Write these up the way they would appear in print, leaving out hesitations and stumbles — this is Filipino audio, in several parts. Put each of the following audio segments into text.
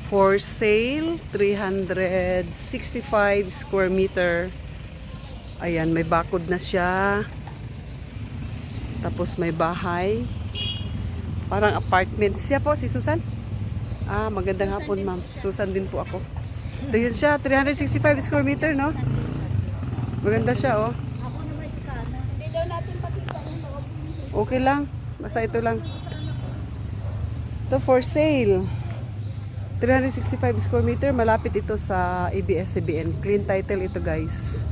For sale, 365 square meter. Ayan, may bakod na siya. Tapos may bahay. Parang apartment. Siya po, si Susan? Ah, magandang hapon, ma'am. Susan din po ako. Ito yun siya, 365 square meter, no? Maganda siya, oh. Ako naman si Kana. Hindi daw natin pakita yung mga Okay lang. Basta ito lang. Ito for sale. 365 square meter. Malapit ito sa ABS-CBN. Clean title ito, guys.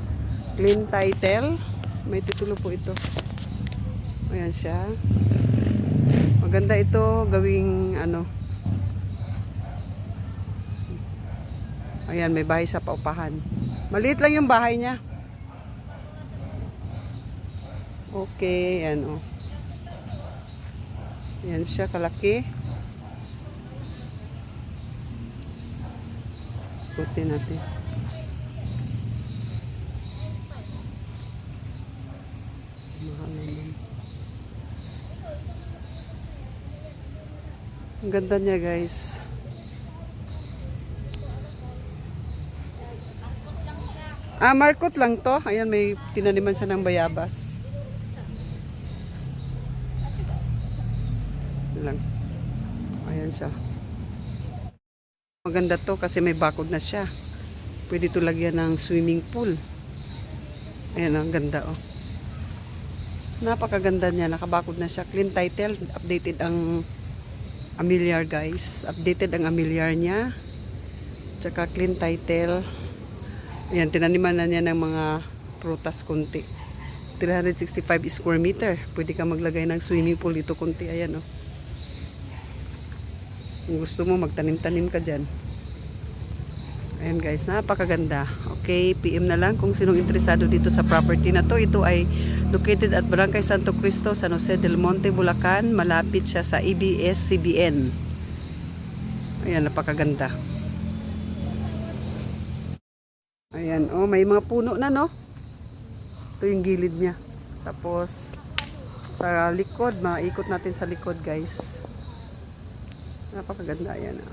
Clean title. May titulo po ito. Ayan siya. Maganda ito. Gawing ano. Ayan, may bahay sa paupahan. Maliit lang yung bahay niya. Okay, ayan o. Ayan siya, kalaki. Ikutin natin. Mahal naman. Ang ganda niya, guys. Ah, markot lang to. Ayan, may tinaniman siya ng bayabas. Lang. Ayan siya. Maganda to kasi may bakod na siya. Pwede ito lagyan ng swimming pool. Ayan, ang ganda, oh. Napakaganda niya. Nakabakod na siya. Clean title. Updated ang amilyar, guys. Updated ang amilyar niya. Tsaka clean title. Ayan, tinaniman na niya ng mga prutas kunti. 365 square meter. Pwede ka maglagay ng swimming pool dito kunti. Ayan, oh. Kung gusto mo, magtanim-tanim ka dyan. Ayan, guys, napakaganda. Okay, PM na lang kung sinong interesado dito sa property na to. Ito ay located at Barangay Santo Cristo, San Jose del Monte, Bulacan. Malapit siya sa ABS-CBN. Ayan, napakaganda. Ayan, oh, may mga puno na, no? Ito yung gilid niya. Tapos, sa likod, maikot natin sa likod, guys. Napakaganda, ayan, oh.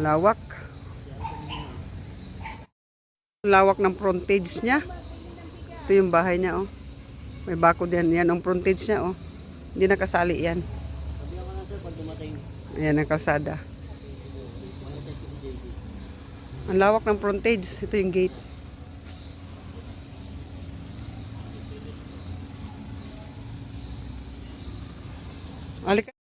Lawak. Lawak ng frontage niya. Ito yung bahay niya, oh. May bakod yan. Yan ang frontage niya, oh. Hindi nakasali yan. Ayan ang kalsada. Ang lawak ng frontage. Ito yung gate. Alika.